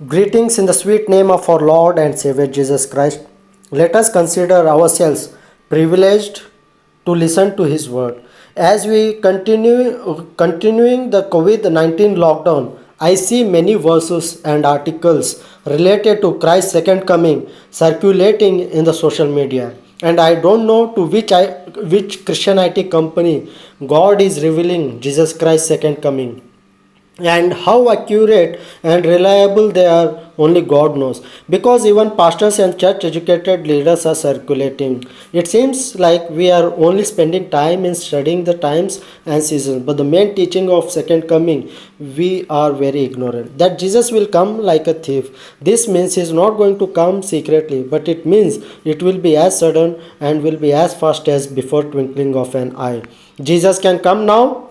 Greetings in the sweet name of our Lord and Savior Jesus Christ. Let us consider ourselves privileged to listen to His word. As we continuing the COVID-19 lockdown, I see many verses and articles related to Christ's second coming circulating in the social media. And I don't know to which Christianity company God is revealing Jesus Christ's second coming, and how accurate and reliable they are only God knows, because even pastors and church educated leaders are circulating. It seems like we are only spending time in studying the times and seasons, but the main teaching of second coming we are very ignorant. That Jesus will come like a thief, this means he is not going to come secretly, but it means it will be as sudden and will be as fast as before twinkling of an eye. Jesus can come now.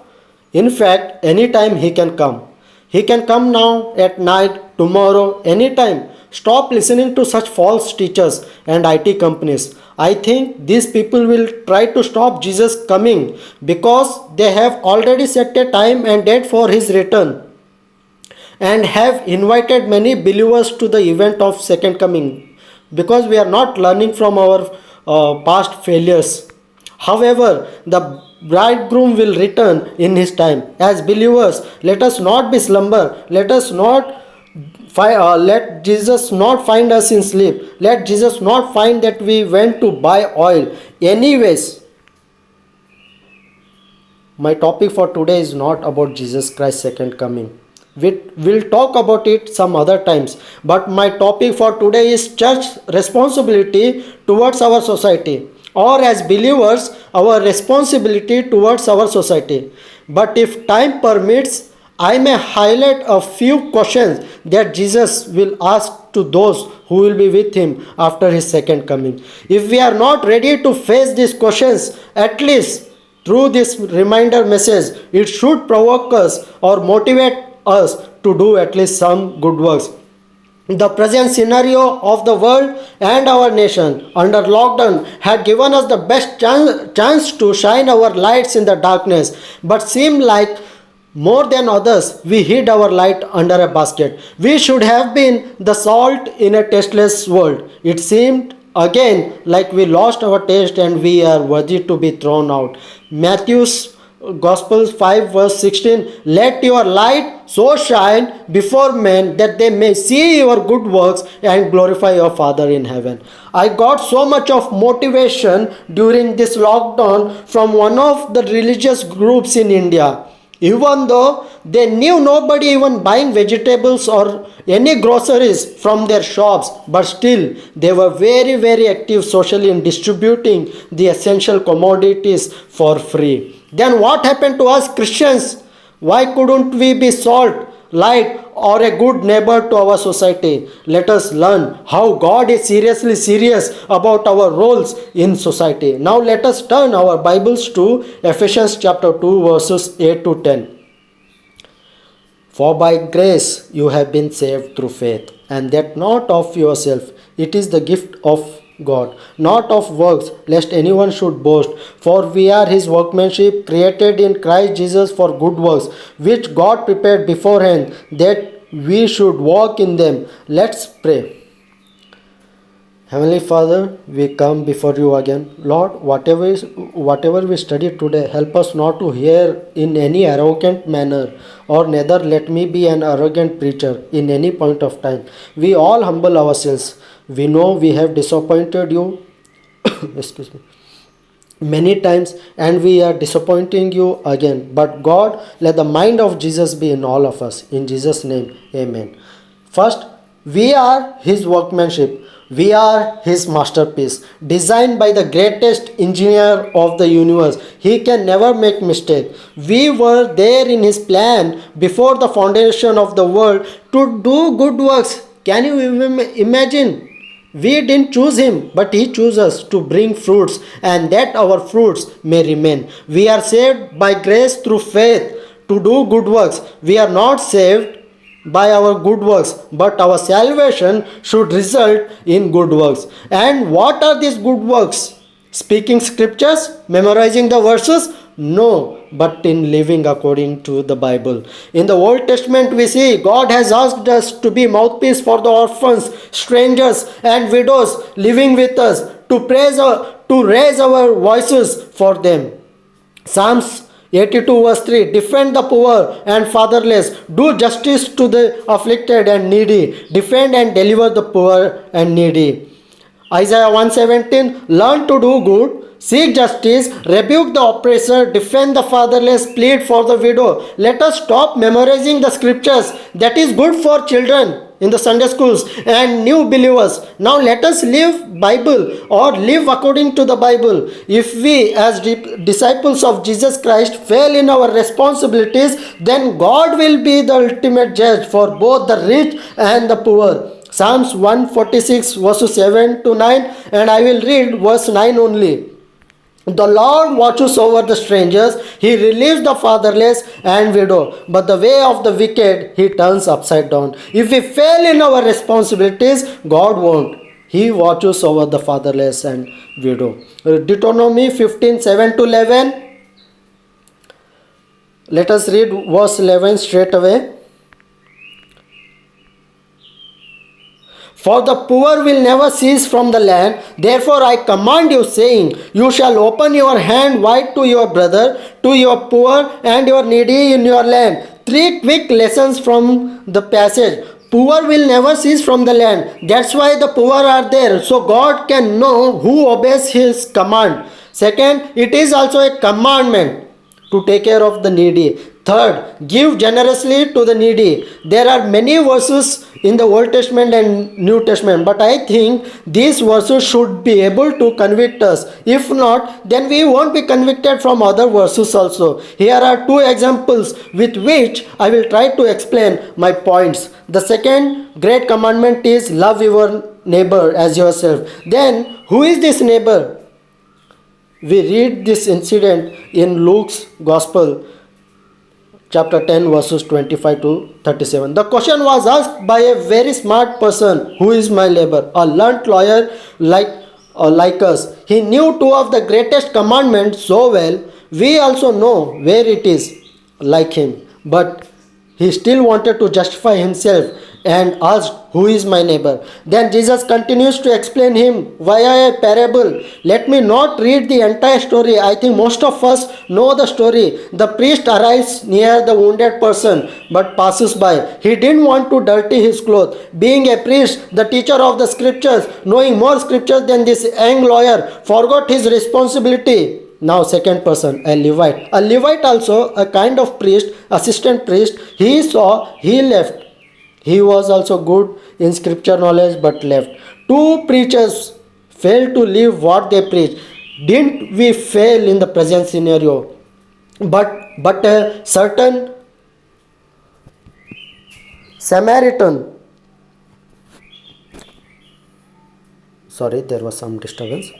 In fact, anytime he can come. He can come now, at night, tomorrow, anytime. Stop listening to such false teachers and IT companies. I think these people will try to stop Jesus coming because they have already set a time and date for his return and have invited many believers to the event of second coming, because we are not learning from our past failures. However, the bridegroom will return in his time. As believers, let us not be slumber. Let us not let Jesus not find us in sleep. Let Jesus not find that we went to buy oil. Anyways, my topic for today is not about Jesus Christ's second coming. We will talk about it some other times. But my topic for today is church responsibility towards our society, or as believers, our responsibility towards our society. But if time permits, I may highlight a few questions that Jesus will ask to those who will be with him after his second coming. If we are not ready to face these questions, at least through this reminder message, it should provoke us or motivate us to do at least some good works. The present scenario of the world and our nation under lockdown had given us the best chance to shine our lights in the darkness, but seemed like more than others we hid our light under a basket. We should have been the salt in a tasteless world. It seemed again like we lost our taste and we are worthy to be thrown out. Matthew's Gospel 5 verse 16, let your light so shine before men that they may see your good works and glorify your Father in heaven. I got so much of motivation during this lockdown from one of the religious groups in India. Even though they knew nobody even buying vegetables or any groceries from their shops, but still they were very active socially in distributing the essential commodities for free. Then what happened to us Christians? Why couldn't we be salt, light, or a good neighbor to our society? Let us learn how God is seriously serious about our roles in society. Now let us turn our Bibles to Ephesians chapter 2 verses 8 to 10. For by grace you have been saved through faith, and that not of yourself, it is the gift of God, not of works, lest anyone should boast. For we are his workmanship, created in Christ Jesus for good works, which God prepared beforehand that we should walk in them. Let's pray. Heavenly Father, we come before you again. Lord, whatever we study today, help us not to hear in any arrogant manner, or neither let me be an arrogant preacher in any point of time. We all humble ourselves. We know we have disappointed you excuse me, many times, and we are disappointing you again. But God, let the mind of Jesus be in all of us. In Jesus' name, amen. First, we are his workmanship. We are his masterpiece, designed by the greatest engineer of the universe. He can never make mistake. We were there in his plan before the foundation of the world to do good works. Can you even imagine? We didn't choose him, but he chose us to bring fruits, and that our fruits may remain. We are saved by grace through faith to do good works. We are not saved by our good works, but our salvation should result in good works. And what are these good works? Speaking scriptures, memorizing the verses, No, but in living according to the Bible. In the Old Testament, we see God has asked us to be mouthpiece for the orphans, strangers, and widows living with us, to raise our voices for them. Psalms 82 verse 3, defend the poor and fatherless, do justice to the afflicted and needy, defend and deliver the poor and needy. Isaiah 117, learn to do good, seek justice, rebuke the oppressor, defend the fatherless, plead for the widow. Let us stop memorizing the scriptures. That is good for children in the Sunday schools and new believers. Now let us live Bible or live according to the Bible. If we as disciples of Jesus Christ fail in our responsibilities, then God will be the ultimate judge for both the rich and the poor. Psalms 146 verses 7 to 9, and I will read verse 9 only. The Lord watches over the strangers, he relieves the fatherless and widow, but the way of the wicked he turns upside down. If we fail in our responsibilities, God won't. He watches over the fatherless and widow. Deuteronomy 15 7 to 11. Let us read verse 11 straight away. For the poor will never cease from the land. Therefore I command you, saying, you shall open your hand wide to your brother, to your poor and your needy in your land. Three quick lessons from the passage. Poor will never cease from the land. That's why the poor are there. So God can know who obeys his command. Second, it is also a commandment to take care of the needy. Third, give generously to the needy. There are many verses in the Old Testament and New Testament, but I think these verses should be able to convict us. If not, then we won't be convicted from other verses also. Here are two examples with which I will try to explain my points. The second great commandment is love your neighbor as yourself. Then, who is this neighbor? We read this incident in Luke's Gospel, chapter 10 verses 25 to 37. The question was asked by a very smart person, who is my neighbor? A learned lawyer like us. He knew two of the greatest commandments so well. We also know where it is, like him. But he still wanted to justify himself and asked, who is my neighbor? Then Jesus continues to explain him via a parable. Let me not read the entire story. I think most of us know the story. The priest arrives near the wounded person but passes by. He didn't want to dirty his clothes. Being a priest, the teacher of the scriptures, knowing more scriptures than this young lawyer, forgot his responsibility. Now second person, a Levite. A Levite also, a kind of priest, assistant priest. He saw, he left. He was also good in scripture knowledge but left. Two preachers failed to live what they preach. Didn't we fail in the present scenario? But a certain Samaritan, sorry, there was some disturbance.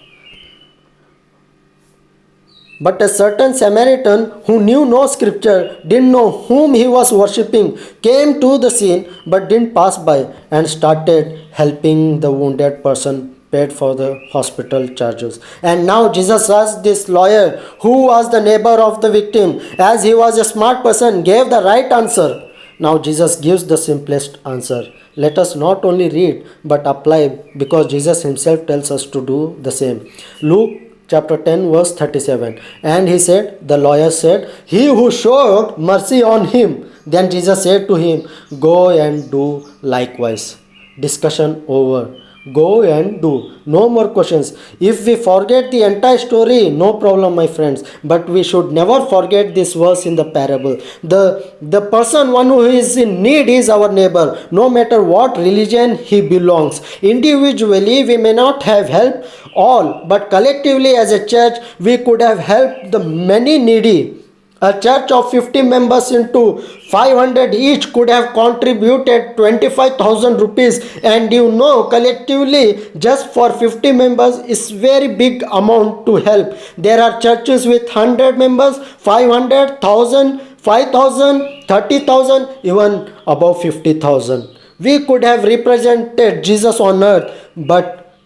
But a certain Samaritan who knew no scripture, didn't know whom he was worshipping, came to the scene but didn't pass by and started helping the wounded person, paid for the hospital charges. And now Jesus asked this lawyer, who was the neighbor of the victim, as he was a smart person, gave the right answer. Now Jesus gives the simplest answer. Let us not only read but apply, because Jesus himself tells us to do the same. Luke chapter 10 verse 37. And he said, the lawyer said, he who showed mercy on him. Then Jesus said to him, go and do likewise. Discussion over. Go and do. No more questions. If we forget the entire story, no problem, my friends. But we should never forget this verse in the parable. The person, one who is in need, is our neighbor, no matter what religion he belongs. Individually, we may not have helped all, but collectively as a church, we could have helped the many needy. A church of 50 members into 500 each could have contributed 25,000 rupees, and collectively just for 50 members is very big amount to help. There are churches with 100 members, 500, 1,000, 5,000, 30,000, even above 50,000. We could have represented Jesus on earth, but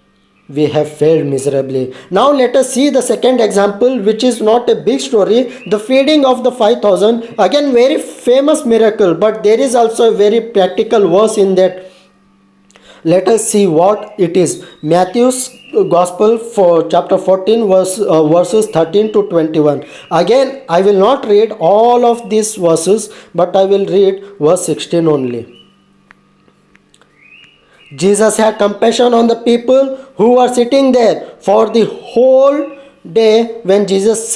we have failed miserably. Now let us see the second example, which is not a big story, the feeding of the 5,000. Again, very famous miracle, but there is also a very practical verse in that. Let us see what it is. Matthew's Gospel for chapter 14 verses 13 to 21. Again, I will not read all of these verses, but I will read verse 16 only. Jesus had compassion on the people who were sitting there for the whole day. When Jesus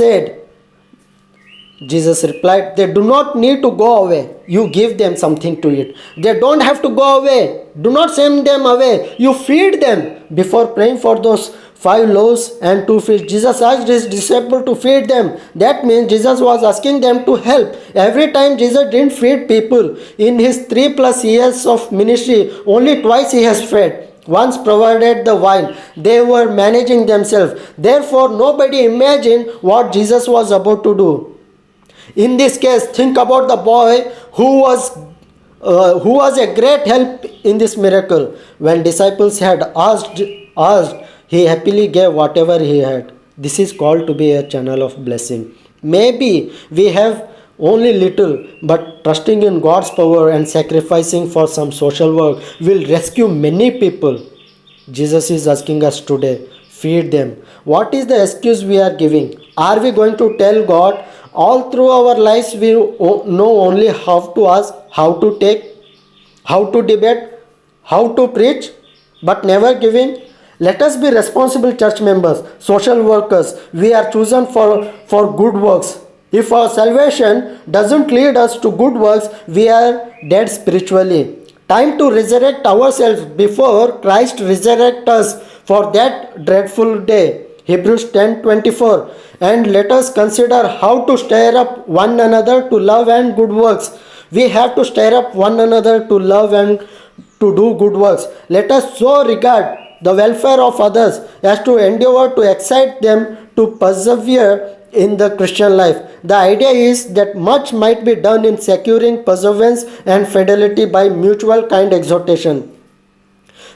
replied, they do not need to go away. You give them something to eat. They don't have to go away. Do not send them away. You feed them. Before praying for those 5 loaves and 2 fish, Jesus asked his disciples to feed them. That means Jesus was asking them to help. Every time Jesus didn't feed people. In his 3+ years of ministry, only twice he has fed. Once provided the wine. They were managing themselves. Therefore, nobody imagined what Jesus was about to do. In this case, think about the boy who was a great help in this miracle. When disciples had asked, he happily gave whatever he had. This is called to be a channel of blessing. Maybe we have only little, but trusting in God's power and sacrificing for some social work will rescue many people. Jesus is asking us today, feed them. What is the excuse we are giving? Are we going to tell God all through our lives we know only how to ask, how to take, how to debate, how to preach, but never giving? Let us be responsible church members, social workers. We are chosen for good works. If our salvation doesn't lead us to good works, we are dead spiritually. Time to resurrect ourselves before Christ resurrects us for that dreadful day. Hebrews 10:24. And let us consider how to stir up one another to love and good works. We have to stir up one another to love and to do good works. Let us so regard the welfare of others as to endeavor to excite them to persevere in the Christian life. The idea is that much might be done in securing perseverance and fidelity by mutual kind exhortation.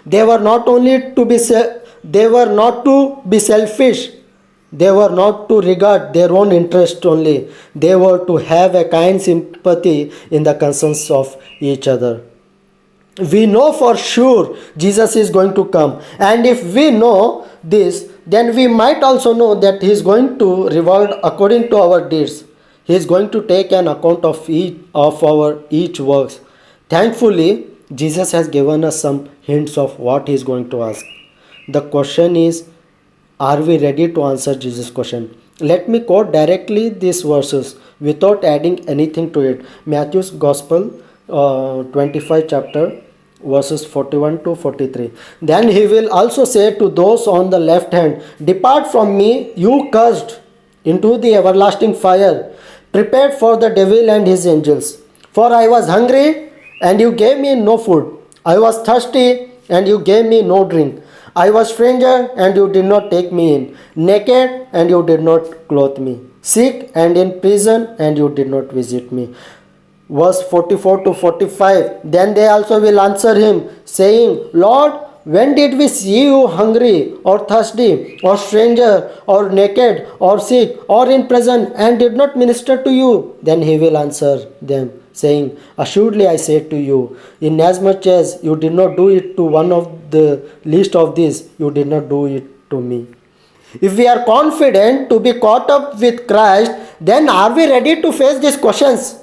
They were not to be selfish. They were not to regard their own interest only. They were to have a kind sympathy in the concerns of each other. We know for sure Jesus is going to come, and if we know this, then we might also know that he is going to reward according to our deeds. He is going to take an account of our each works. Thankfully, Jesus has given us some hints of what he is going to ask. The question is, are we ready to answer Jesus' question? Let me quote directly these verses without adding anything to it. Matthew's Gospel, 25 chapter, verses 41 to 43. Then he will also say to those on the left hand, depart from me, you cursed, into the everlasting fire, prepared for the devil and his angels. For I was hungry, and you gave me no food. I was thirsty, and you gave me no drink. I was stranger, and you did not take me in. Naked, and you did not clothe me. Sick and in prison, and you did not visit me. Verse 44 to 45. Then they also will answer him, saying, Lord, when did we see you hungry, or thirsty, or stranger, or naked, or sick, or in prison, and did not minister to you? Then he will answer them, saying, assuredly I say to you, inasmuch as you did not do it to one of the least of these, you did not do it to me. If we are confident to be caught up with Christ, then are we ready to face these questions?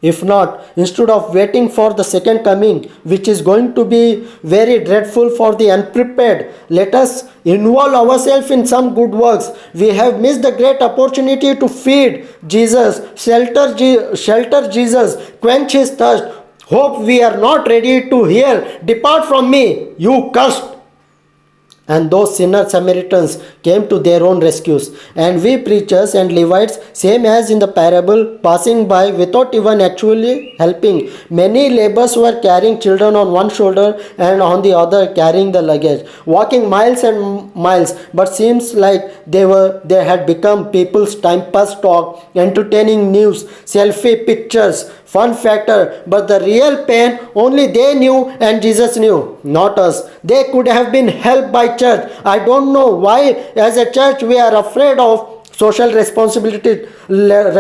If not, instead of waiting for the second coming, which is going to be very dreadful for the unprepared, let us involve ourselves in some good works. We have missed the great opportunity to feed Jesus, shelter Jesus, quench his thirst. Hope we are not ready to hear, depart from me, you cursed. And those sinner Samaritans came to their own rescues. And we preachers and Levites, same as in the parable, passing by without even actually helping. Many laborers were carrying children on one shoulder and on the other carrying the luggage, walking miles and miles, but seems like they had become people's time pass talk, entertaining news, selfie pictures, fun factor, but the real pain only they knew and Jesus knew, not us. They could have been helped by church. I don't know why, as a church, we are afraid of social responsibilities. Let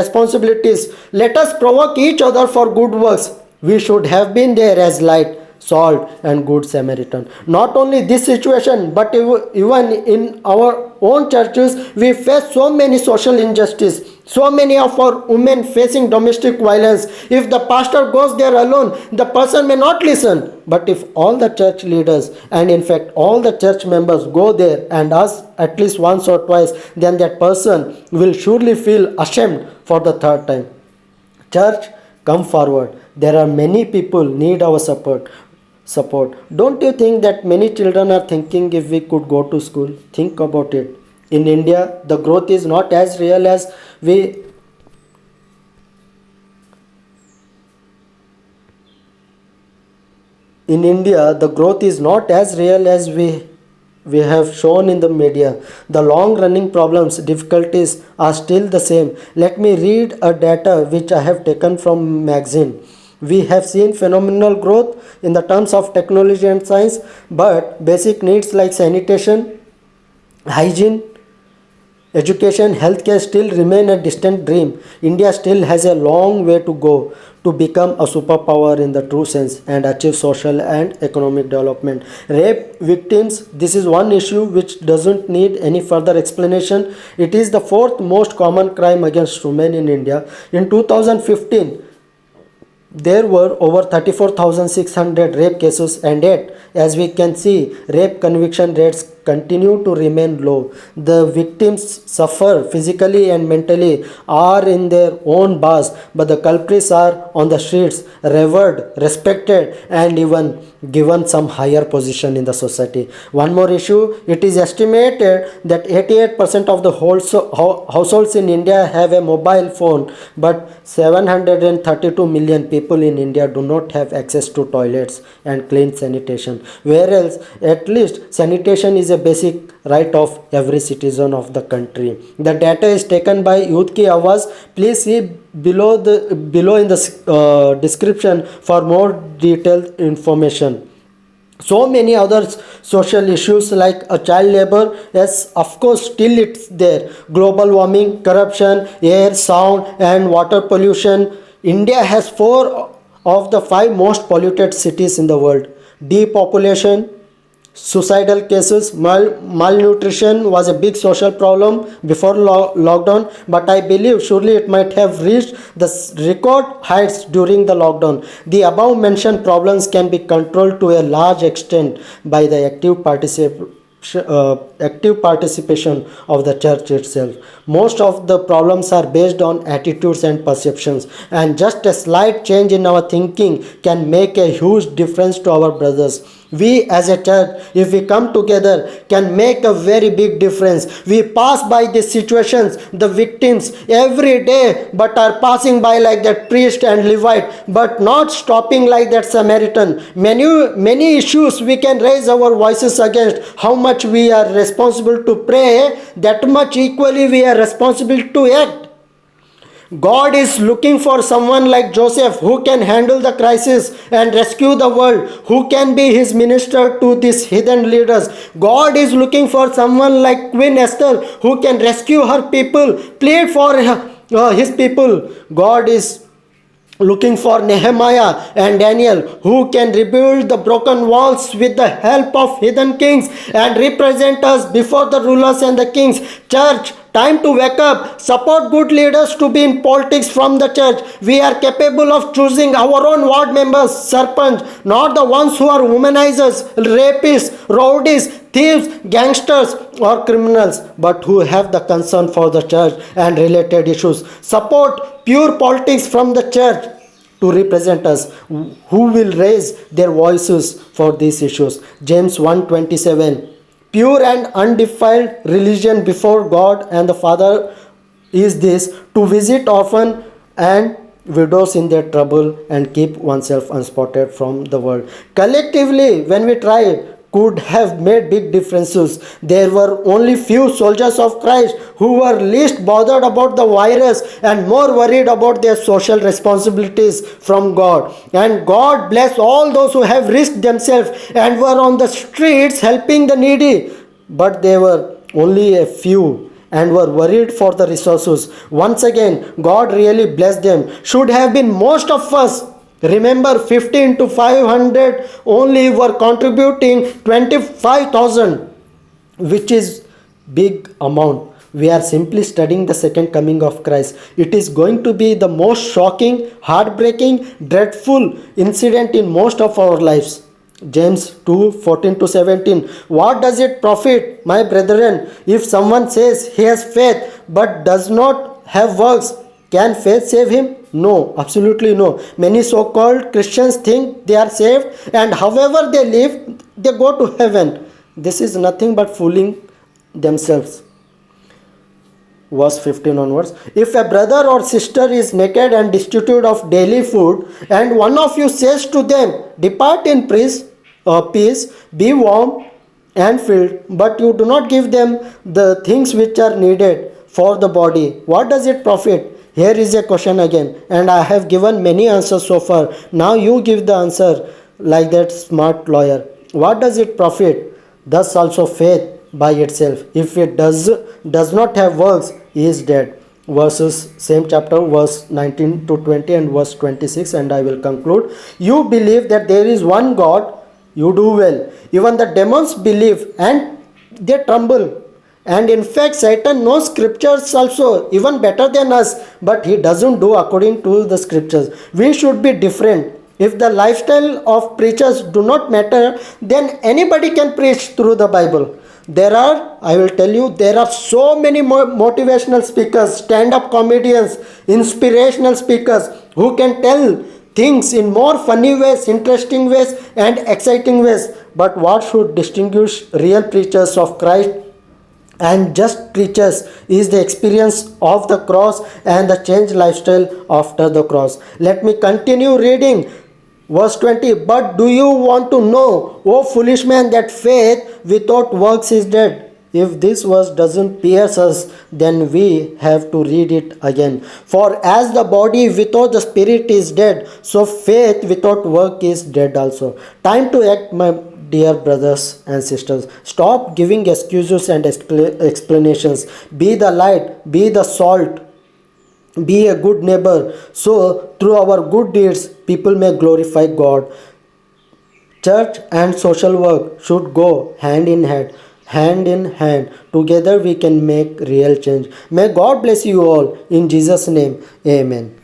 us provoke each other for good works. We should have been there as light, salt, and good Samaritan. Not only this situation, but even in our own churches, we face so many social injustice. So many of our women facing domestic violence. If the pastor goes there alone, the person may not listen. But if all the church leaders and in fact all the church members go there and ask at least once or twice, then that person will surely feel ashamed for the third time. Church, come forward. There are many people need our support. Don't you think that many children are thinking if we could go to school? Think about it. In India, the growth is not as real as we in India, the growth is not as real as we have shown in the media. The long running problems, difficulties are still the same. Let me read a data which I have taken from magazine. We have seen phenomenal growth in the terms of technology and science, but basic needs like sanitation, hygiene, education, healthcare still remain a distant dream. India still has a long way to go to become a superpower in the true sense and achieve social and economic development. Rape victims, this is one issue which doesn't need any further explanation. It is the fourth most common crime against women in India. In 2015, there were over 34,600 rape cases, and yet, as we can see, rape conviction rates continue to remain low. The victims suffer physically and mentally, are in their own bars, but the culprits are on the streets, revered, respected, and even given some higher position in the society. One more issue, it is estimated that 88% of the households in India have a mobile phone, but 732 million people in India do not have access to toilets and clean sanitation. Whereas at least sanitation is a basic right of every citizen of the country. The data is taken by Youth Ki Awaaz. Please see below in the description for more detailed information. So many other social issues like a child labor, yes, of course, still it's there. Global warming, corruption, air, sound, and water pollution. India has four of the five most polluted cities in the world. Depopulation, suicidal cases, malnutrition was a big social problem before lockdown, but I believe surely it might have reached the record heights during the lockdown. The above mentioned problems can be controlled to a large extent by the active participation of the church itself. Most of the problems are based on attitudes and perceptions, and just a slight change in our thinking can make a huge difference to our brothers. We as a church, if we come together, can make a very big difference. We pass by these situations, the victims, every day, but are passing by like that priest and Levite, but not stopping like that Samaritan. Many issues we can raise our voices against. How much we are responsible to pray, that much equally we are responsible to act. God is looking for someone like Joseph who can handle the crisis and rescue the world, who can be his minister to these heathen leaders. God is looking for someone like Queen Esther who can rescue her people, plead for his people. God is looking for Nehemiah and Daniel who can rebuild the broken walls with the help of heathen kings and represent us before the rulers and the kings. Church, time to wake up. Support good leaders to be in politics from the church. We are capable of choosing our own ward members, sarpanch, not the ones who are womanizers, rapists, rowdies, thieves, gangsters, or criminals, but who have the concern for the church and related issues. Support pure politics from the church to represent us, who will raise their voices for these issues. James 1:27. Pure and undefiled religion before God and the Father is this, to visit orphan and widows in their trouble and keep oneself unspotted from the world. Collectively, when we try, could have made big differences. There were only few soldiers of Christ who were least bothered about the virus and more worried about their social responsibilities from God. And God bless all those who have risked themselves and were on the streets helping the needy. But they were only a few and were worried for the resources. Once again, God really blessed them. Should have been most of us. Remember, 15 to 500 only were contributing 25,000, which is big amount. We are simply studying the second coming of Christ. It is going to be the most shocking, heartbreaking, dreadful incident in most of our lives. James 2:14 to 17. What does it profit, my brethren, if someone says he has faith but does not have works? Can faith save him? No, absolutely no. Many so called Christians think they are saved, and however they live, they go to heaven. This is nothing but fooling themselves. Verse 15 onwards. If a brother or sister is naked and destitute of daily food, and one of you says to them, depart in peace, be warm and filled, but you do not give them the things which are needed for the body, what does it profit? Here is a question again, and I have given many answers so far. Now you give the answer like that smart lawyer. What does it profit? Thus also faith by itself, if it does not have works, is dead. Verses, same chapter, verse 19 to 20 and verse 26, and I will conclude. You believe that there is one God, you do well. Even the demons believe and they tremble. And in fact, Satan knows scriptures also even better than us, but he doesn't do according to the scriptures. We should be different. If the lifestyle of preachers do not matter, then anybody can preach through the Bible. I will tell you, there are so many motivational speakers, stand-up comedians, inspirational speakers who can tell things in more funny ways, interesting ways, and exciting ways. But what should distinguish real preachers of Christ and just preachers is the experience of the cross and the changed lifestyle after the cross. Let me continue reading. Verse 20. But do you want to know, O foolish man, that faith without works is dead? If this verse doesn't pierce us, then we have to read it again. For as the body without the spirit is dead, so faith without work is dead also. Time to act, my dear brothers and sisters. Stop giving excuses and explanations. Be the light, be the salt, be a good neighbor. So through our good deeds, people may glorify God. Church and social work should go hand in hand. Hand in hand. Together we can make real change. May God bless you all. In Jesus' name, amen.